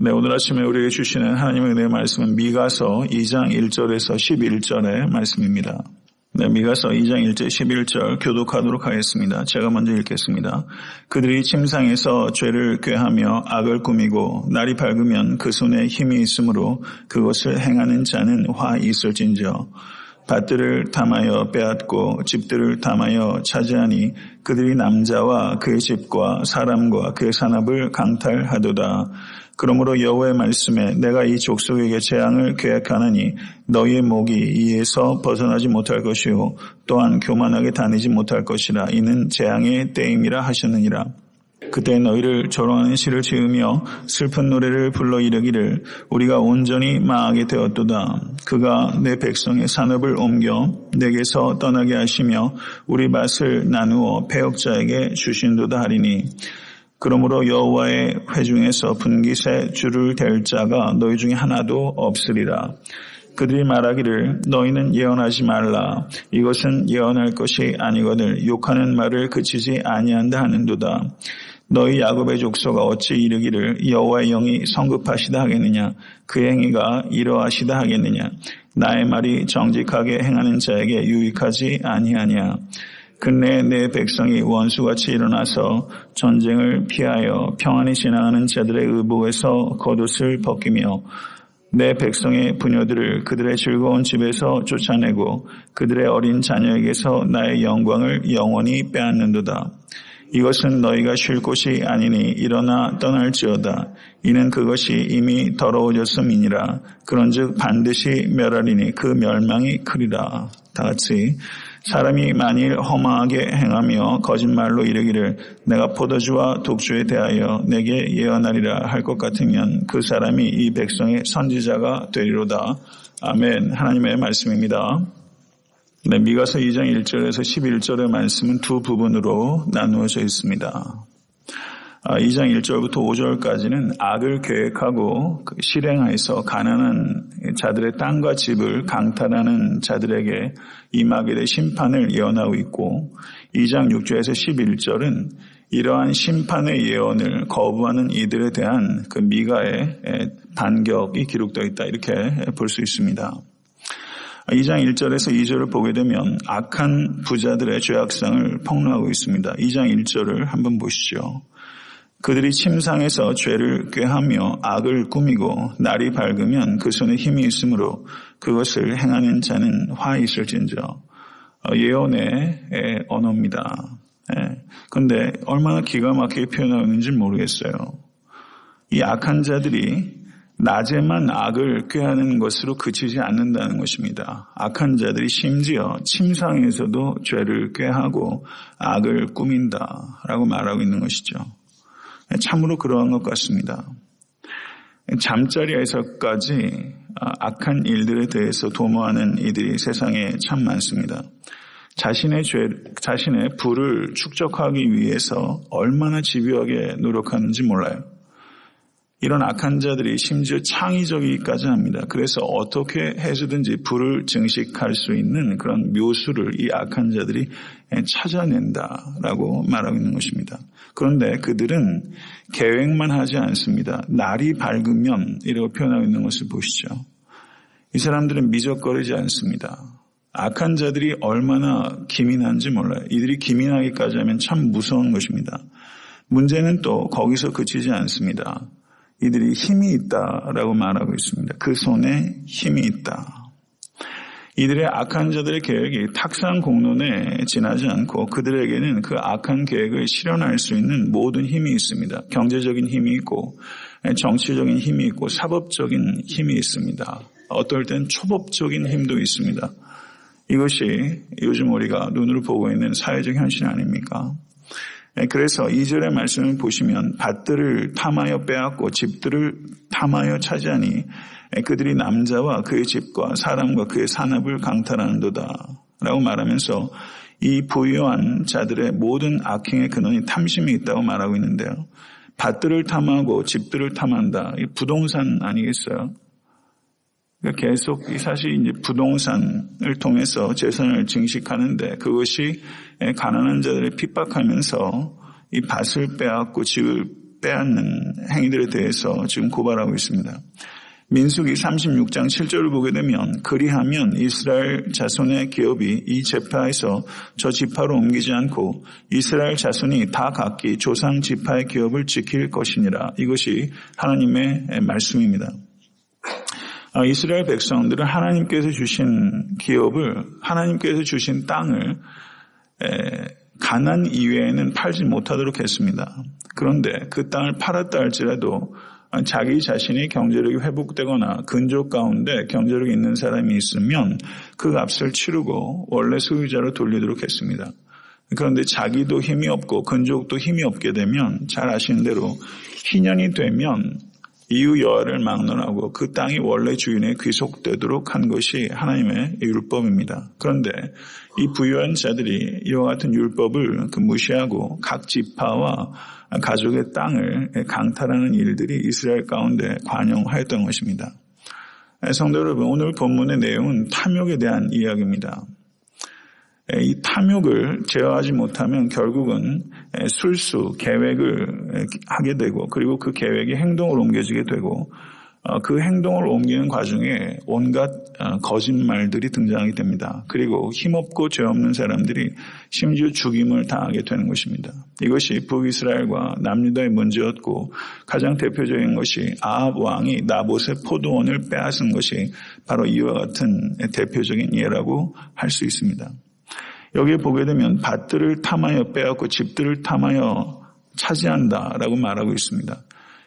네, 오늘 아침에 우리에게 주시는 하나님의 은혜의 말씀은 미가서 2장 1절에서 11절의 말씀입니다. 네, 미가서 2장 1절 11절 교독하도록 하겠습니다. 제가 먼저 읽겠습니다. 그들이 침상에서 죄를 꾀하며 악을 꾸미고 날이 밝으면 그 손에 힘이 있으므로 그것을 행하는 자는 화 있을진저. 밭들을 탐하여 빼앗고 집들을 탐하여 차지하니 그들이 남자와 그의 집과 사람과 그의 산업을 강탈하도다. 그러므로 여호와의 말씀에 내가 이 족속에게 재앙을 계획하나니 너희의 목이 이에서 벗어나지 못할 것이요 또한 교만하게 다니지 못할 것이라. 이는 재앙의 때임이라 하셨느니라. 그때 너희를 조롱하는 시를 지으며 슬픈 노래를 불러 이르기를 우리가 온전히 망하게 되었도다. 그가 내 백성의 산업을 옮겨 내게서 떠나게 하시며 우리 밭을 나누어 패역자에게 주신도다 하리니 그러므로 여호와의 회중에서 분깃에 줄을 댈 자가 너희 중에 하나도 없으리라. 그들이 말하기를 너희는 예언하지 말라. 이것은 예언할 것이 아니거늘 욕하는 말을 그치지 아니한다 하는도다. 너희 야곱의 족속아 어찌 이르기를 여호와의 영이 성급하시다 하겠느냐. 그 행위가 이러하시다 하겠느냐. 나의 말이 정직하게 행하는 자에게 유익하지 아니하냐. 근래 내 백성이 원수같이 일어나서 전쟁을 피하여 평안히 지나가는 자들의 의복에서 겉옷을 벗기며 내 백성의 부녀들을 그들의 즐거운 집에서 쫓아내고 그들의 어린 자녀에게서 나의 영광을 영원히 빼앗는도다. 이것은 너희가 쉴 곳이 아니니 일어나 떠날지어다. 이는 그것이 이미 더러워졌음이니라. 그런즉 반드시 멸하리니 그 멸망이 크리라. 다 같이 사람이 만일 허망하게 행하며 거짓말로 이르기를 내가 포도주와 독주에 대하여 내게 예언하리라 할 것 같으면 그 사람이 이 백성의 선지자가 되리로다. 아멘. 하나님의 말씀입니다. 네, 미가서 2장 1절에서 11절의 말씀은 두 부분으로 나누어져 있습니다. 2장 1절부터 5절까지는 악을 계획하고 실행하여서 가난한 자들의 땅과 집을 강탈하는 자들에게 임하게 될 심판을 예언하고 있고 2장 6절에서 11절은 이러한 심판의 예언을 거부하는 이들에 대한 그 미가의 반격이 기록되어 있다 이렇게 볼 수 있습니다. 2장 1절에서 2절을 보게 되면 악한 부자들의 죄악성을 폭로하고 있습니다. 2장 1절을 한번 보시죠. 그들이 침상에서 죄를 꾀하며 악을 꾸미고 날이 밝으면 그 손에 힘이 있으므로 그것을 행하는 자는 화 있을진저. 예언의 언어입니다. 그런데 얼마나 기가 막히게 표현하는지 모르겠어요. 이 악한 자들이 낮에만 악을 꾀하는 것으로 그치지 않는다는 것입니다. 악한 자들이 심지어 침상에서도 죄를 꾀하고 악을 꾸민다라고 말하고 있는 것이죠. 참으로 그러한 것 같습니다. 잠자리에서까지 악한 일들에 대해서 도모하는 이들이 세상에 참 많습니다. 자신의 부를 축적하기 위해서 얼마나 집요하게 노력하는지 몰라요. 이런 악한 자들이 심지어 창의적이기까지 합니다. 그래서 어떻게 해서든지 부를 증식할 수 있는 그런 묘수를 이 악한 자들이 찾아낸다라고 말하고 있는 것입니다. 그런데 그들은 계획만 하지 않습니다. 날이 밝으면 이라고 표현하고 있는 것을 보시죠. 이 사람들은 미적거리지 않습니다. 악한 자들이 얼마나 기민한지 몰라요. 이들이 기민하기까지 하면 참 무서운 것입니다. 문제는 또 거기서 그치지 않습니다. 이들이 힘이 있다라고 말하고 있습니다. 그 손에 힘이 있다. 이들의 악한 자들의 계획이 탁상 공론에 지나지 않고 그들에게는 그 악한 계획을 실현할 수 있는 모든 힘이 있습니다. 경제적인 힘이 있고 정치적인 힘이 있고 사법적인 힘이 있습니다. 어떨 땐 초법적인 힘도 있습니다. 이것이 요즘 우리가 눈으로 보고 있는 사회적 현실 아닙니까? 그래서 2절의 말씀을 보시면 밭들을 탐하여 빼앗고 집들을 탐하여 차지하니 그들이 남자와 그의 집과 사람과 그의 산업을 강탈하는도다 라고 말하면서 이 부유한 자들의 모든 악행의 근원이 탐심이 있다고 말하고 있는데요. 밭들을 탐하고 집들을 탐한다. 이 부동산 아니겠어요? 그러니까 계속 사실 이제 부동산을 통해서 재산을 증식하는데 그것이 가난한 자들을 핍박하면서 이 밭을 빼앗고 집을 빼앗는 행위들에 대해서 지금 고발하고 있습니다. 민수기 36장 7절을 보게 되면 그리하면 이스라엘 자손의 기업이 이 지파에서 저 지파로 옮기지 않고 이스라엘 자손이 다 각기 조상 지파의 기업을 지킬 것이니라. 이것이 하나님의 말씀입니다. 이스라엘 백성들은 하나님께서 주신 기업을, 하나님께서 주신 땅을 가나안 이외에는 팔지 못하도록 했습니다. 그런데 그 땅을 팔았다 할지라도 자기 자신이 경제력이 회복되거나 근족 가운데 경제력이 있는 사람이 있으면 그 값을 치르고 원래 소유자로 돌리도록 했습니다. 그런데 자기도 힘이 없고 근족도 힘이 없게 되면 잘 아시는 대로 희년이 되면 이후 여하를 막론하고 그 땅이 원래 주인에 귀속되도록 한 것이 하나님의 율법입니다. 그런데 이 부유한 자들이 이와 같은 율법을 무시하고 각 지파와 가족의 땅을 강탈하는 일들이 이스라엘 가운데 관영하였던 것입니다. 성도 여러분, 오늘 본문의 내용은 탐욕에 대한 이야기입니다. 이 탐욕을 제어하지 못하면 결국은 술수, 계획을 하게 되고 그리고 그 계획이 행동으로 옮겨지게 되고 그 행동을 옮기는 과정에 온갖 거짓말들이 등장하게 됩니다. 그리고 힘없고 죄 없는 사람들이 심지어 죽임을 당하게 되는 것입니다. 이것이 북이스라엘과 남유다의 문제였고 가장 대표적인 것이 아합 왕이 나봇의 포도원을 빼앗은 것이 바로 이와 같은 대표적인 예라고 할 수 있습니다. 여기에 보게 되면 밭들을 탐하여 빼앗고 집들을 탐하여 차지한다라고 말하고 있습니다.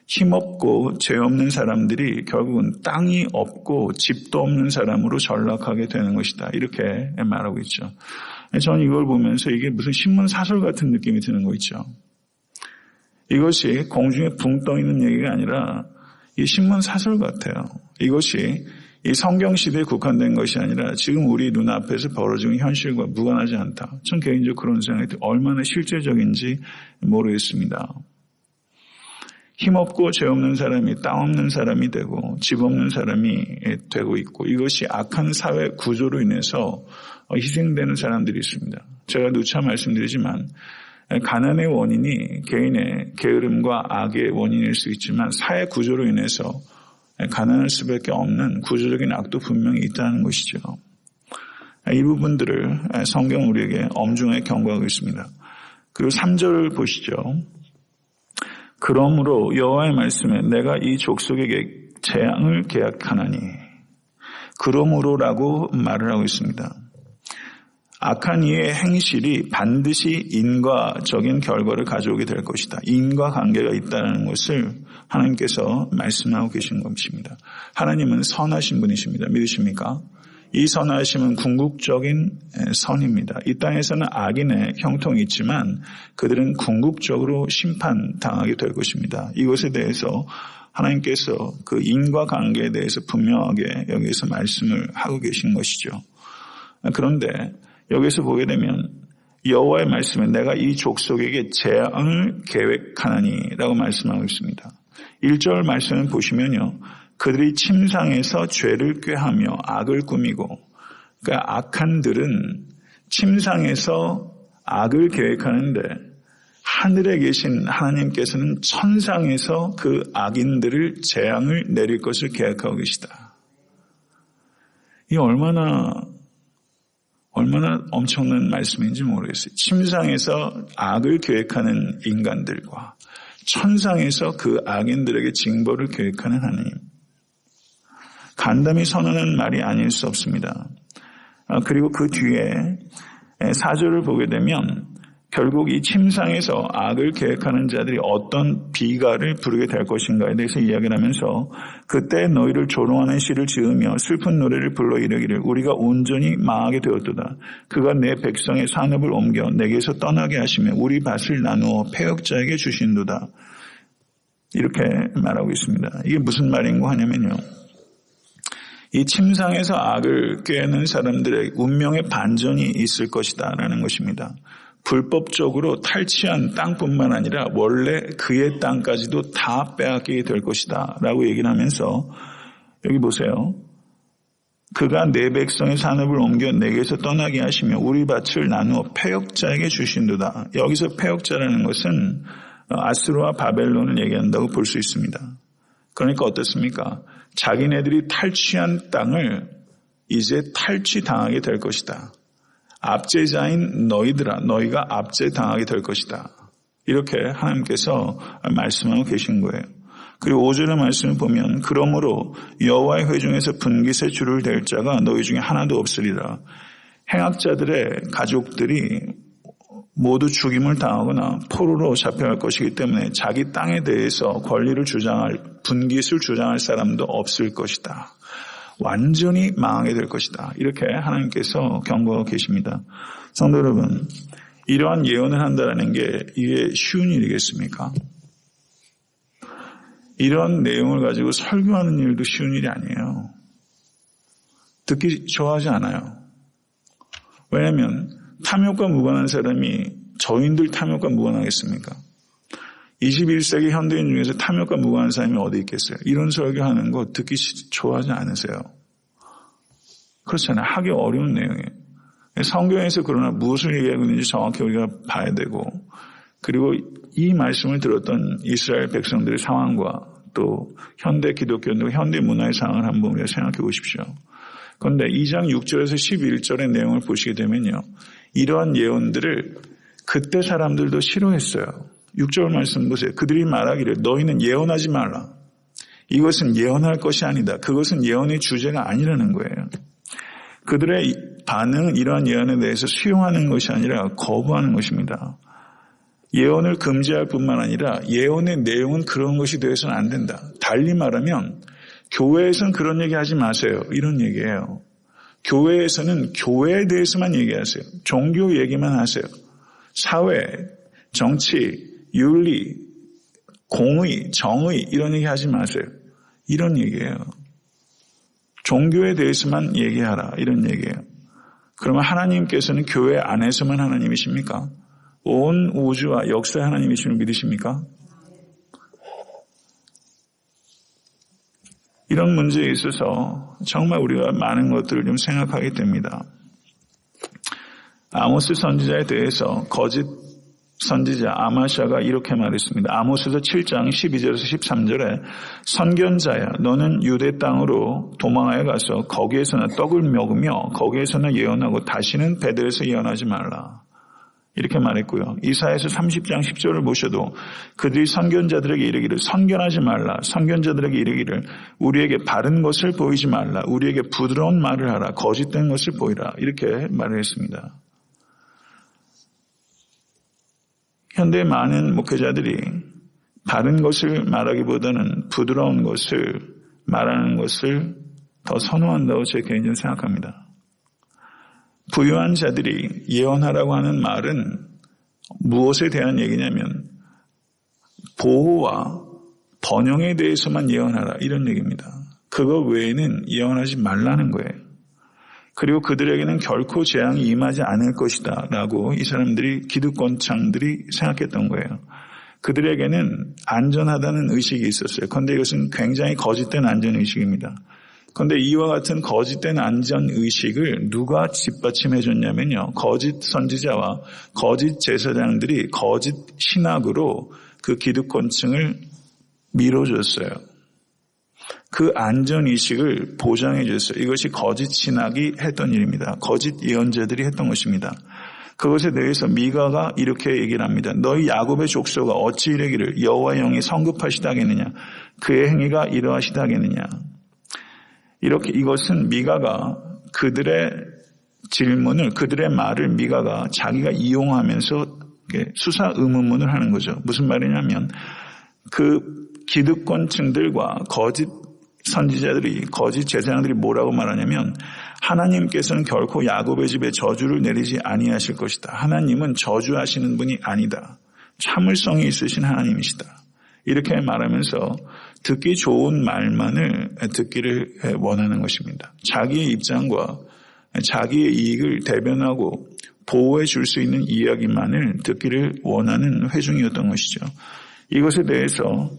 힘없고 죄 없는 사람들이 결국은 땅이 없고 집도 없는 사람으로 전락하게 되는 것이다. 이렇게 말하고 있죠. 저는 이걸 보면서 이게 무슨 신문 사설 같은 느낌이 드는 거 있죠. 이것이 공중에 붕 떠 있는 얘기가 아니라 이 신문 사설 같아요. 이것이 이 성경시대에 국한된 것이 아니라 지금 우리 눈앞에서 벌어지는 현실과 무관하지 않다. 전 개인적으로 그런 생각이 얼마나 실제적인지 모르겠습니다. 힘없고 죄 없는 사람이 땅 없는 사람이 되고 집 없는 사람이 되고 있고 이것이 악한 사회 구조로 인해서 희생되는 사람들이 있습니다. 제가 누차 말씀드리지만 가난의 원인이 개인의 게으름과 악의 원인일 수 있지만 사회 구조로 인해서 가난할 수밖에 없는 구조적인 악도 분명히 있다는 것이죠. 이 부분들을 성경 우리에게 엄중하게 경고하고 있습니다. 그리고 3절을 보시죠. 그러므로 여호와의 말씀에 내가 이 족속에게 재앙을 계약하나니 그러므로라고 말을 하고 있습니다. 악한 이의 행실이 반드시 인과적인 결과를 가져오게 될 것이다. 인과관계가 있다는 것을 하나님께서 말씀하고 계신 것입니다. 하나님은 선하신 분이십니다. 믿으십니까? 이 선하심은 궁극적인 선입니다. 이 땅에서는 악인의 형통이 있지만 그들은 궁극적으로 심판당하게 될 것입니다. 이것에 대해서 하나님께서 그 인과관계에 대해서 분명하게 여기에서 말씀을 하고 계신 것이죠. 그런데 여기서 보게 되면 여호와의 말씀에 내가 이 족속에게 재앙을 계획하나니라고 말씀하고 있습니다. 1절 말씀을 보시면요. 그들이 침상에서 죄를 꾀하며 악을 꾸미고 그러니까 악한들은 침상에서 악을 계획하는데 하늘에 계신 하나님께서는 천상에서 그 악인들을 재앙을 내릴 것을 계획하고 계시다. 이게 얼마나 엄청난 말씀인지 모르겠어요. 침상에서 악을 계획하는 인간들과 천상에서 그 악인들에게 징벌을 계획하는 하나님. 간담이 선언하는 말이 아닐 수 없습니다. 그리고 그 뒤에 4절을 보게 되면 결국 이 침상에서 악을 계획하는 자들이 어떤 비가를 부르게 될 것인가에 대해서 이야기를 하면서 그때 너희를 조롱하는 시를 지으며 슬픈 노래를 불러 이르기를 우리가 온전히 망하게 되었도다. 그가 내 백성의 산업을 옮겨 내게서 떠나게 하시며 우리 밭을 나누어 패역자에게 주신도다. 이렇게 말하고 있습니다. 이게 무슨 말인고 하냐면요. 이 침상에서 악을 꾀는 사람들의 운명의 반전이 있을 것이다 라는 것입니다. 불법적으로 탈취한 땅뿐만 아니라 원래 그의 땅까지도 다 빼앗기게 될 것이다 라고 얘기를 하면서 여기 보세요. 그가 내 백성의 산업을 옮겨 내게서 떠나게 하시며 우리 밭을 나누어 패역자에게 주신도다. 여기서 패역자라는 것은 아스루와 바벨론을 얘기한다고 볼 수 있습니다. 그러니까 어떻습니까? 자기네들이 탈취한 땅을 이제 탈취당하게 될 것이다. 압제자인 너희들아, 너희가 압제당하게 될 것이다. 이렇게 하나님께서 말씀하고 계신 거예요. 그리고 5절의 말씀을 보면 그러므로 여호와의 회중에서 분깃에 줄을 댈 자가 너희 중에 하나도 없으리라. 행악자들의 가족들이 모두 죽임을 당하거나 포로로 잡혀갈 것이기 때문에 자기 땅에 대해서 권리를 주장할, 분깃을 주장할 사람도 없을 것이다. 완전히 망하게 될 것이다. 이렇게 하나님께서 경고하고 계십니다. 성도 여러분, 이러한 예언을 한다는 게 이게 쉬운 일이겠습니까? 이런 내용을 가지고 설교하는 일도 쉬운 일이 아니에요. 듣기 좋아하지 않아요. 왜냐하면 탐욕과 무관한 사람이 저인들 탐욕과 무관하겠습니까? 21세기 현대인 중에서 탐욕과 무관한 사람이 어디 있겠어요? 이런 설교하는 거 듣기 좋아하지 않으세요? 그렇잖아요. 하기 어려운 내용이에요. 성경에서 그러나 무엇을 얘기하고 있는지 정확히 우리가 봐야 되고, 그리고 이 말씀을 들었던 이스라엘 백성들의 상황과 또 현대 기독교인들, 현대 문화의 상황을 한번 우리가 생각해 보십시오. 그런데 2장 6절에서 11절의 내용을 보시게 되면요, 이러한 예언들을 그때 사람들도 싫어했어요. 6절 말씀 보세요. 그들이 말하기를 너희는 예언하지 말라. 이것은 예언할 것이 아니다. 그것은 예언의 주제가 아니라는 거예요. 그들의 반응은 이러한 예언에 대해서 수용하는 것이 아니라 거부하는 것입니다. 예언을 금지할 뿐만 아니라 예언의 내용은 그런 것이 되어서는 안 된다. 달리 말하면 교회에서는 그런 얘기 하지 마세요. 이런 얘기예요. 교회에서는 교회에 대해서만 얘기하세요. 종교 얘기만 하세요. 사회, 정치, 윤리, 공의, 정의 이런 얘기 하지 마세요. 이런 얘기예요. 종교에 대해서만 얘기하라. 이런 얘기예요. 그러면 하나님께서는 교회 안에서만 하나님이십니까? 온 우주와 역사의 하나님이심을 믿으십니까? 이런 문제에 있어서 정말 우리가 많은 것들을 좀 생각하게 됩니다. 아모스 선지자에 대해서 거짓 선지자 아마샤가 이렇게 말했습니다. 아모스서 7장 12절에서 13절에 선견자야 너는 유대 땅으로 도망하여 가서 거기에서는 떡을 먹으며 거기에서는 예언하고 다시는 베들에서 예언하지 말라. 이렇게 말했고요. 이사야서 30장 10절을 보셔도 그들이 선견자들에게 이르기를 선견하지 말라. 선견자들에게 이르기를 우리에게 바른 것을 보이지 말라. 우리에게 부드러운 말을 하라. 거짓된 것을 보이라. 이렇게 말을 했습니다. 현대 많은 목회자들이 바른 것을 말하기보다는 부드러운 것을 말하는 것을 더 선호한다고 제 개인적으로 생각합니다. 부유한 자들이 예언하라고 하는 말은 무엇에 대한 얘기냐면 보호와 번영에 대해서만 예언하라 이런 얘기입니다. 그거 외에는 예언하지 말라는 거예요. 그리고 그들에게는 결코 재앙이 임하지 않을 것이다 라고 이 사람들이 기득권층들이 생각했던 거예요. 그들에게는 안전하다는 의식이 있었어요. 그런데 이것은 굉장히 거짓된 안전의식입니다. 그런데 이와 같은 거짓된 안전의식을 누가 뒷받침해 줬냐면요. 거짓 선지자와 거짓 제사장들이 거짓 신학으로 그 기득권층을 밀어줬어요. 그 안전의식을 보장해 줬어요. 이것이 거짓 신학이 했던 일입니다. 거짓 예언자들이 했던 것입니다. 그것에 대해서 미가가 이렇게 얘기를 합니다. 너희 야곱의 족속아 어찌 이르기를 여호와의 영이 성급하시다 하겠느냐. 그의 행위가 이러하시다 하겠느냐. 이렇게 이것은 미가가 그들의 질문을 그들의 말을 미가가 자기가 이용하면서 수사 의문문을 하는 거죠. 무슨 말이냐면 그 기득권층들과 거짓 선지자들이 거짓 제사장들이 뭐라고 말하냐면 하나님께서는 결코 야곱의 집에 저주를 내리지 아니하실 것이다. 하나님은 저주하시는 분이 아니다. 참을성이 있으신 하나님이시다. 이렇게 말하면서 듣기 좋은 말만을 듣기를 원하는 것입니다. 자기의 입장과 자기의 이익을 대변하고 보호해 줄 수 있는 이야기만을 듣기를 원하는 회중이었던 것이죠. 이것에 대해서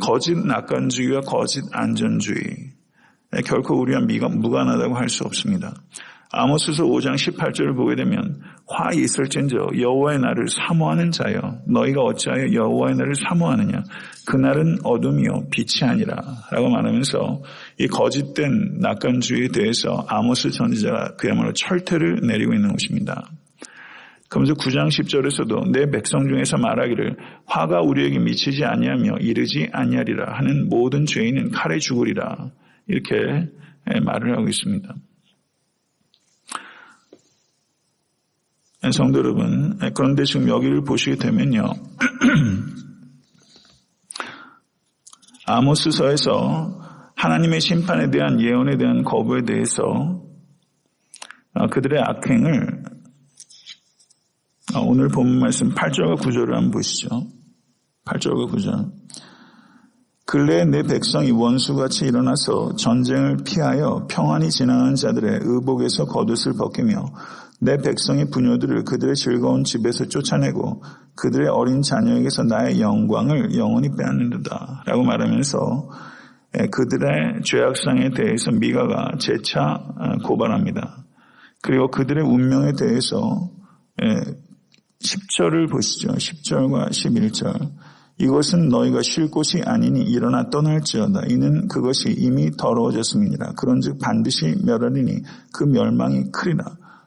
거짓 낙관주의와 거짓 안전주의 결코 우리와 무관하다고 할 수 없습니다. 아모스서 5장 18절을 보게 되면 화 있을진저 여호와의 날을 사모하는 자여 너희가 어찌하여 여호와의 날을 사모하느냐 그날은 어둠이요 빛이 아니라 라고 말하면서 이 거짓된 낙관주의에 대해서 아모스 선지자가 그야말로 철퇴를 내리고 있는 것입니다. 그러면서 9장 10절에서도 내 백성 중에서 말하기를 화가 우리에게 미치지 아니하며 이르지 아니하리라 하는 모든 죄인은 칼에 죽으리라 이렇게 말을 하고 있습니다. 성도 여러분, 그런데 지금 여기를 보시게 되면요. 아모스서에서 하나님의 심판에 대한 예언에 대한 거부에 대해서 그들의 악행을 오늘 본문 말씀 8절과 9절을 한번 보시죠. 8절과 9절. 근래에 내 백성이 원수같이 일어나서 전쟁을 피하여 평안히 지나가는 자들의 의복에서 겉옷을 벗기며 내 백성의 부녀들을 그들의 즐거운 집에서 쫓아내고 그들의 어린 자녀에게서 나의 영광을 영원히 빼앗는다 라고 말하면서 그들의 죄악상에 대해서 미가가 재차 고발합니다. 그리고 그들의 운명에 대해서 10절을 보시죠. 10절과 11절. 이것은 너희가 쉴 곳이 아니니 일어나 떠날지어다. 이는 그것이 이미 더러워졌음이니라. 그런즉 반드시 멸하리니 그 멸망이 크리라.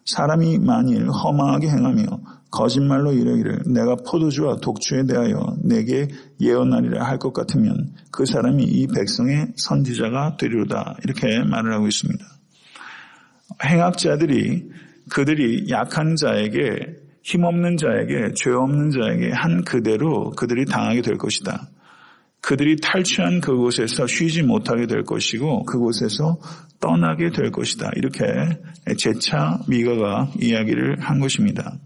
사람이 만일 허망하게 행하며 거짓말로 이르기를 내가 포도주와 독주에 대하여 내게 예언하리라 할 것 같으면 그 사람이 이 백성의 선지자가 되리로다. 이렇게 말을 하고 있습니다. 행악자들이 그들이 약한 자에게 힘없는 자에게 죄 없는 자에게 한 그대로 그들이 당하게 될 것이다. 그들이 탈취한 그곳에서 쉬지 못하게 될 것이고 그곳에서 떠나게 될 것이다. 이렇게 재차 미가가 이야기를 한 것입니다.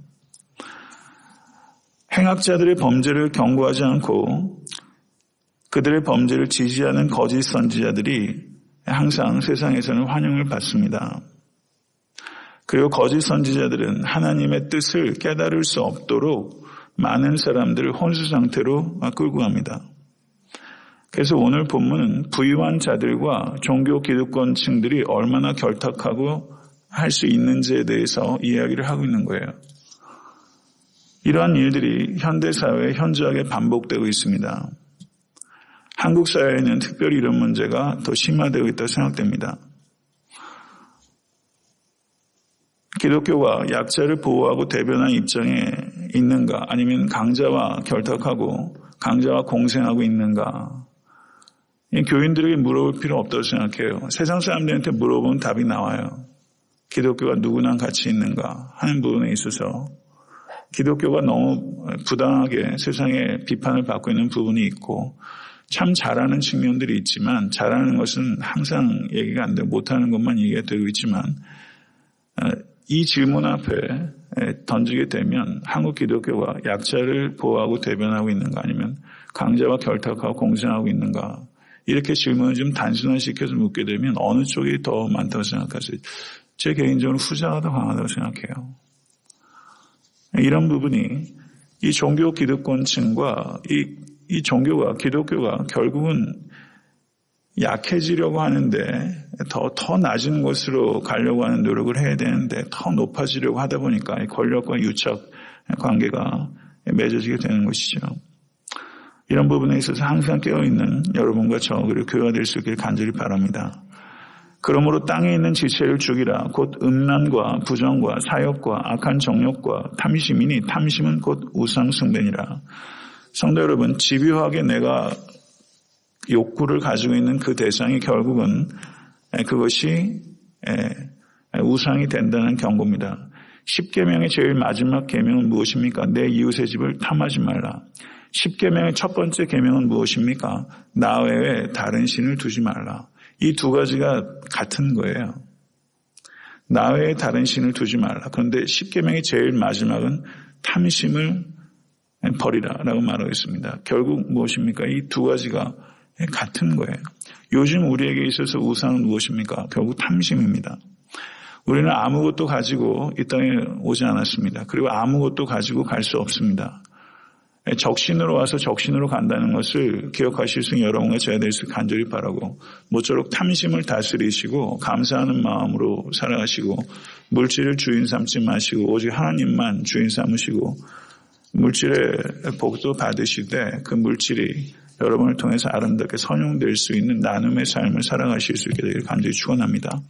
행악자들의 범죄를 경고하지 않고 그들의 범죄를 지지하는 거짓 선지자들이 항상 세상에서는 환영을 받습니다. 그리고 거짓 선지자들은 하나님의 뜻을 깨달을 수 없도록 많은 사람들을 혼수 상태로 끌고 갑니다. 그래서 오늘 본문은 부유한 자들과 종교 기득권층들이 얼마나 결탁하고 할 수 있는지에 대해서 이야기를 하고 있는 거예요. 이러한 일들이 현대사회에 현저하게 반복되고 있습니다. 한국 사회에는 특별히 이런 문제가 더 심화되고 있다고 생각됩니다. 기독교가 약자를 보호하고 대변하는 입장에 있는가 아니면 강자와 결탁하고 강자와 공생하고 있는가. 교인들에게 물어볼 필요 없다고 생각해요. 세상 사람들한테 물어보면 답이 나와요. 기독교가 누구랑 같이 있는가 하는 부분에 있어서 기독교가 너무 부당하게 세상에 비판을 받고 있는 부분이 있고 참 잘하는 측면들이 있지만 잘하는 것은 항상 얘기가 안 되고 못하는 것만 얘기가 되고 있지만 이 질문 앞에 던지게 되면 한국 기독교가 약자를 보호하고 대변하고 있는가 아니면 강자와 결탁하고 공생하고 있는가 이렇게 질문을 좀 단순화시켜서 묻게 되면 어느 쪽이 더 많다고 생각하세요? 제 개인적으로 후자가 더 강하다고 생각해요. 이런 부분이 이 종교 기득권층과 이 종교가 기독교가 결국은 약해지려고 하는데 더 낮은 곳으로 가려고 하는 노력을 해야 되는데 더 높아지려고 하다 보니까 권력과 유착 관계가 맺어지게 되는 것이죠. 이런 부분에 있어서 항상 깨어있는 여러분과 저 그리고 교회가 될 수 있기를 간절히 바랍니다. 그러므로 땅에 있는 지체를 죽이라. 곧 음란과 부정과 사욕과 악한 정욕과 탐심이니 탐심은 곧 우상숭배니라. 성도 여러분, 집요하게 내가 욕구를 가지고 있는 그 대상이 결국은 그것이 우상이 된다는 경고입니다. 10계명의 제일 마지막 계명은 무엇입니까? 내 이웃의 집을 탐하지 말라. 10계명의 첫 번째 계명은 무엇입니까? 나 외에 다른 신을 두지 말라. 이 두 가지가 같은 거예요. 나 외에 다른 신을 두지 말라. 그런데 10계명의 제일 마지막은 탐심을 버리라라고 말하고 있습니다. 결국 무엇입니까? 이 두 가지가 같은 거예요. 요즘 우리에게 있어서 우상은 무엇입니까? 결국 탐심입니다. 우리는 아무것도 가지고 이 땅에 오지 않았습니다. 그리고 아무것도 가지고 갈 수 없습니다. 적신으로 와서 적신으로 간다는 것을 기억하실 수 있는 여러분과 제가 될 수 있게 간절히 바라고, 모쪼록 탐심을 다스리시고 감사하는 마음으로 살아가시고 물질을 주인 삼지 마시고 오직 하나님만 주인 삼으시고 물질의 복도 받으시되 그 물질이 여러분을 통해서 아름답게 선용될 수 있는 나눔의 삶을 살아가실 수 있게 되기를 간절히 축원합니다.